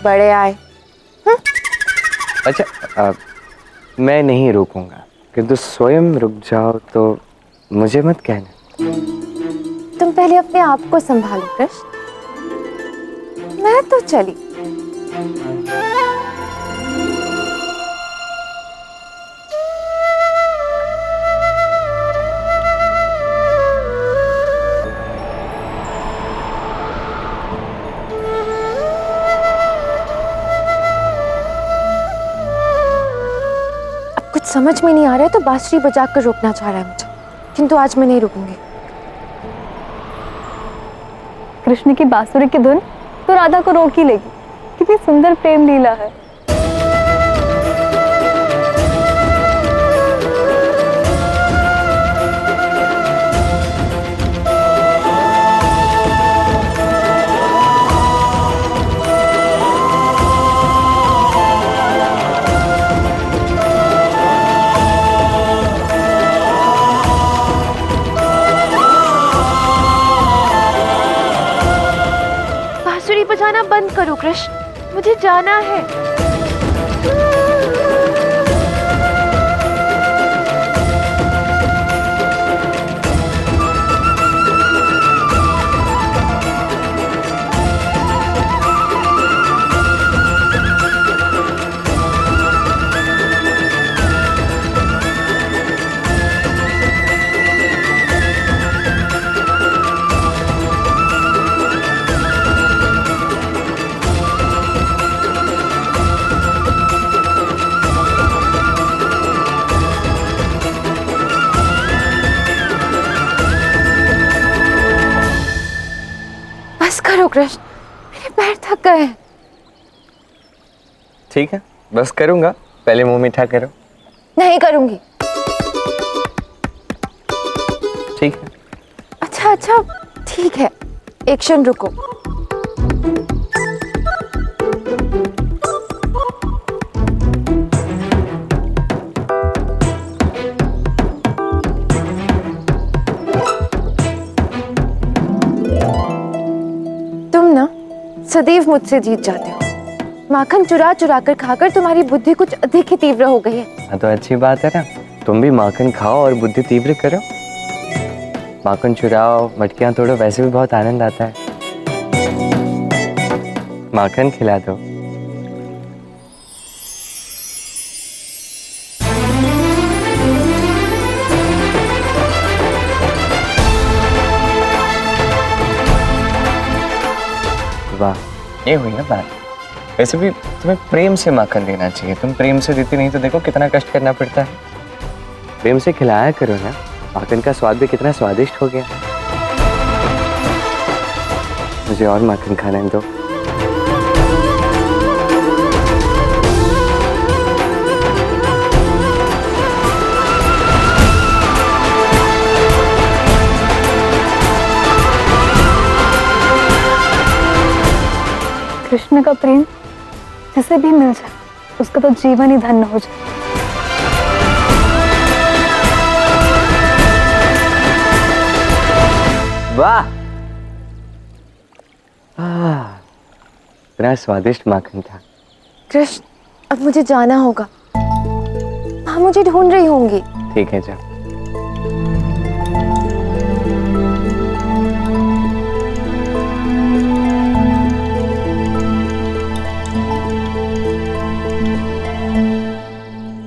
बड़े आए। अच्छा मैं नहीं रोकूंगा, किंतु स्वयं रुक जाओ तो मुझे मत कहना। तुम पहले अपने आप को संभालो कृष्ण, मैं तो चली। कुछ समझ में नहीं आ रहा है तो बांसुरी बजाकर रोकना चाह रहा है मुझे, किंतु आज मैं नहीं रुकूंगी। कृष्ण की बांसुरी की धुन तो राधा को रोक ही लेगी। कितनी सुंदर प्रेम लीला है। बांसुरी बजाना बंद करो कृष्ण, मुझे जाना है। बस करो कृष्ण, मेरे पैर थक गए हैं। ठीक है बस करूंगा, पहले मुंह मीठा करो। नहीं करूंगी। ठीक है। अच्छा अच्छा ठीक है, एक क्षण रुको। तुम ना सदैव मुझसे जीत जाते हो। माखन चुरा चुरा कर खाकर तुम्हारी बुद्धि कुछ अधिक ही तीव्र हो गई है। हाँ तो अच्छी बात है ना, तुम भी माखन खाओ और बुद्धि तीव्र करो। माखन चुराओ, मटकियां तोड़ो, वैसे भी बहुत आनंद आता है। माखन खिला दो। वाह, ये हुई ना बात। वैसे भी तुम्हें प्रेम से माखन देना चाहिए, तुम प्रेम से देती नहीं तो देखो कितना कष्ट करना पड़ता है। प्रेम से खिलाया करो ना, माखन का स्वाद भी कितना स्वादिष्ट हो गया। मुझे और माखन खाने दो। कृष्ण का प्रेम जिसे भी मिल जाए उसका तो जीवन ही धन्य हो जाए। वाह, इतना स्वादिष्ट माखन था। कृष्ण अब मुझे जाना होगा, हाँ मुझे ढूंढ रही होंगी। ठीक है जाओ।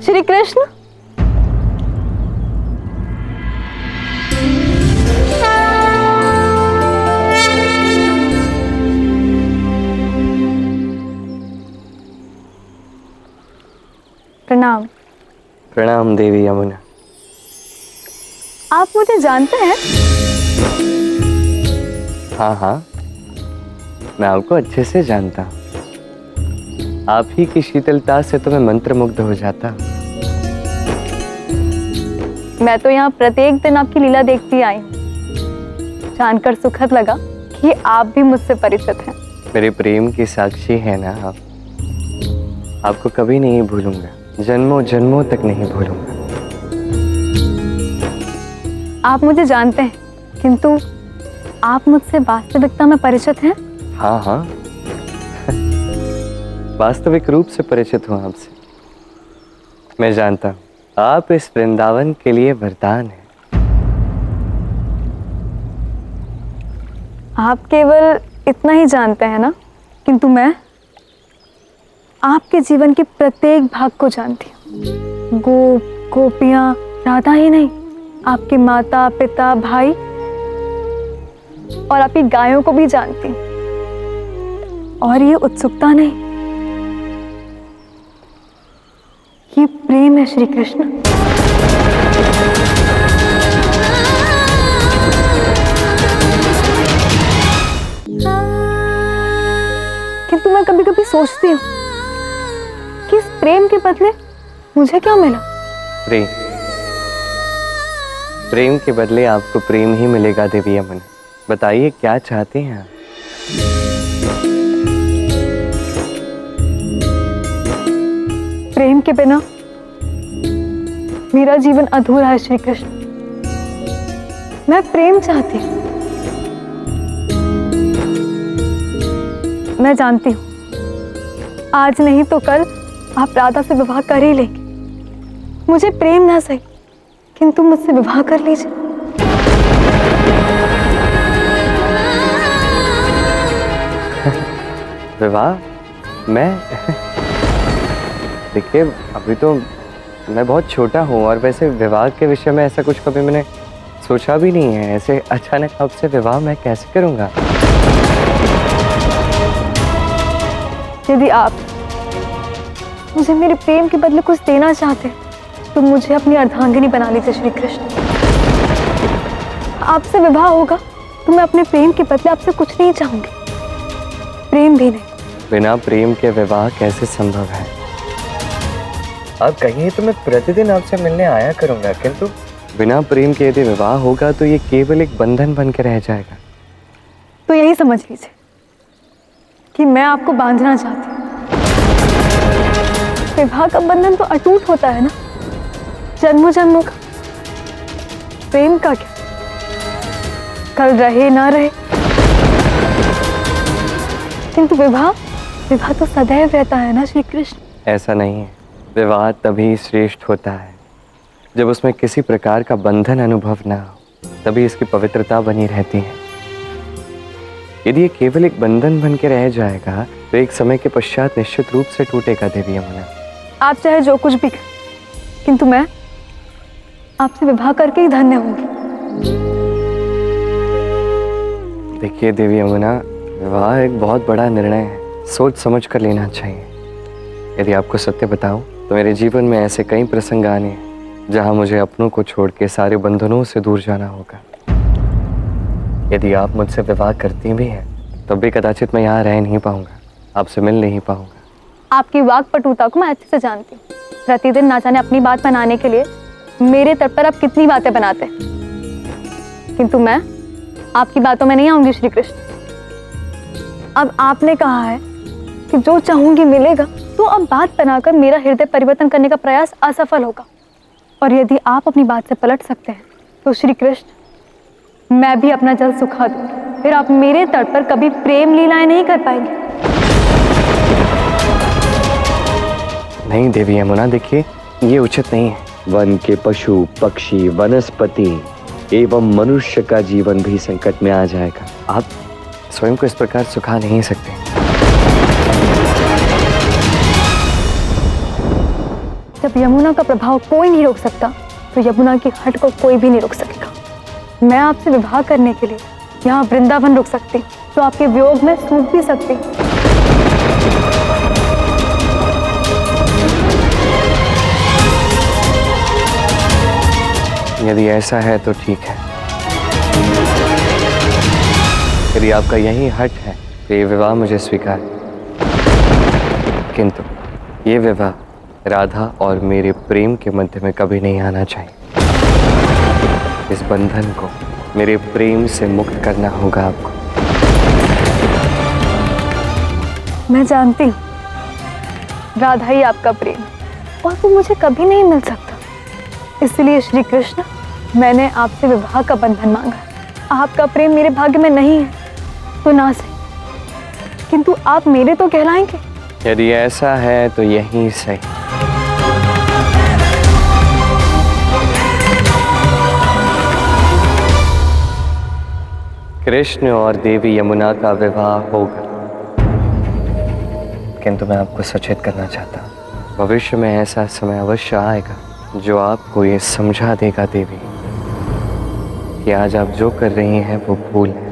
श्री कृष्ण, प्रणाम। प्रणाम देवी यमुना। आप मुझे जानते हैं? हाँ हाँ, मैं आपको अच्छे से जानता हूँ। आप ही की शीतलता से तो मैं मंत्रमुग्ध हो जाता। मैं तो यहाँ प्रत्येक दिन आपकी लीला देखती आई हूँ। जानकर सुखद लगा कि आप भी मुझसे परिचित हैं। मेरे प्रेम की साक्षी है ना आप। आपको कभी नहीं भूलूंगा, जन्मों जन्मों तक नहीं भूलूंगा। आप मुझे जानते हैं, किंतु आप मुझसे वास्तविकता में परिचित हैं? हाँ हाँ वास्तविक रूप से परिचित हूँ आपसे। मैं जानता हूँ आप इस वृंदावन के लिए वरदान हैं। आप केवल इतना ही जानते हैं ना, किंतु मैं आपके जीवन के प्रत्येक भाग को जानती हूँ। गोप गोपियाँ राधा ही नहीं, आपके माता पिता भाई और आपकी गायों को भी जानती हूँ। और ये उत्सुकता नहीं, ये प्रेम है श्री कृष्ण। किंतु मैं कभी कभी सोचती हूँ कि इस प्रेम के बदले मुझे क्या मिला। प्रेम, प्रेम के बदले आपको प्रेम ही मिलेगा देवी यमुना। बताइए क्या चाहते हैं आप? प्रेम के बिना मेरा जीवन अधूरा है श्री कृष्ण। मैं प्रेम चाहती हूँ। मैं जानती हूँ आज नहीं तो कल आप राधा से विवाह कर ही लेंगे। मुझे प्रेम ना सही, किंतु मुझसे विवाह कर लीजिए। विवाह? मैं देखिए अभी तो मैं बहुत छोटा हूँ, और वैसे विवाह के विषय में ऐसा कुछ कभी मैंने सोचा भी नहीं है। ऐसे अचानक आपसे विवाह मैं कैसे करूँगा? यदि आप मुझे मेरे प्रेम के बदले कुछ देना चाहते हैं तो मुझे अपनी अर्धांगिनी बना लीजिए श्री कृष्ण। आपसे विवाह होगा तो मैं अपने प्रेम के बदले आपसे कुछ नहीं चाहूंगी, प्रेम भी नहीं। बिना प्रेम के विवाह कैसे संभव है? आप कहिए तो मैं प्रतिदिन आपसे मिलने आया करूंगा, किंतु बिना प्रेम के यदि विवाह होगा तो ये केवल एक बंधन बन के रह जाएगा। तो यही समझ लीजिए कि मैं आपको बांधना चाहती हूँ। विवाह का बंधन तो अटूट होता है ना, जन्मों जन्मों का। प्रेम का क्या, कल रहे ना रहे, किंतु विवाह तो सदैव रहता है ना श्री कृष्ण। ऐसा नहीं है। विवाह तभी श्रेष्ठ होता है जब उसमें किसी प्रकार का बंधन अनुभव ना हो, तभी इसकी पवित्रता बनी रहती है। यदि ये केवल एक बंधन बन के रह जाएगा तो एक समय के पश्चात निश्चित रूप से टूटेगा देवी यमुना। आप चाहे जो कुछ भी करें, किंतु मैं आपसे विवाह करके ही धन्य होंगी। देखिए देवी यमुना, विवाह एक बहुत बड़ा निर्णय है, सोच समझ कर लेना चाहिए। यदि आपको सत्य बताऊं तो मेरे जीवन में ऐसे कई प्रसंग आने हैं जहां मुझे अपनों को छोड़ के सारे बंधनों से दूर जाना होगा। यदि आप मुझसे विवाह करती भी हैं तब भी कदाचित मैं यहाँ रह नहीं पाऊंगा, आपसे मिल नहीं पाऊंगा। आपकी वाक्पटुता को मैं अच्छे से जानती हूँ। प्रतिदिन ना जाने अपनी बात बनाने के लिए मेरे तट पर आप कितनी बातें बनाते हैं, किंतु मैं आपकी बातों में नहीं आऊंगी श्री कृष्ण। अब आपने कहा है कि जो चाहूंगी मिलेगा, तो अब बात बनाकर मेरा हृदय परिवर्तन करने का प्रयास असफल होगा। और यदि आप अपनी बात से पलट सकते हैं तो श्री कृष्ण मैं भी अपना जल सुखा दूंगी, फिर आप मेरे तट पर कभी प्रेम लीलाएं नहीं कर पाएंगे। नहीं देवी यमुना, देखिए ये उचित नहीं है। वन के पशु पक्षी वनस्पति एवं मनुष्य का जीवन भी संकट में आ जाएगा। आप स्वयं को इस प्रकार सुखा नहीं सकते। जब यमुना का प्रभाव कोई नहीं रोक सकता तो यमुना की हट को कोई भी नहीं रोक सकेगा। मैं आपसे विवाह करने के लिए यहाँ वृंदावन रुक सकती हूँ, तो आपके वियोग में सूख भी सकती हूँ। यदि ऐसा है तो ठीक है। यदि आपका यही हट है तो ये विवाह मुझे स्वीकार है, किंतु ये विवाह राधा और मेरे प्रेम के मध्य में कभी नहीं आना चाहिए। इस बंधन को मेरे प्रेम से मुक्त करना होगा आपको। मैं जानती हूँ राधा ही आपका प्रेम, और वो मुझे कभी नहीं मिल सकता। इसलिए श्री कृष्ण मैंने आपसे विवाह का बंधन मांगा। आपका प्रेम मेरे भाग्य में नहीं है तो ना सही, किंतु आप मेरे तो कहलाएंगे। यदि ऐसा है तो यहीं सही। कृष्ण और देवी यमुना का विवाह होगा, किंतु मैं आपको सचेत करना चाहता हूँ, भविष्य में ऐसा समय अवश्य आएगा जो आपको ये समझा देगा देवी कि आज आप जो कर रही हैं वो भूल है।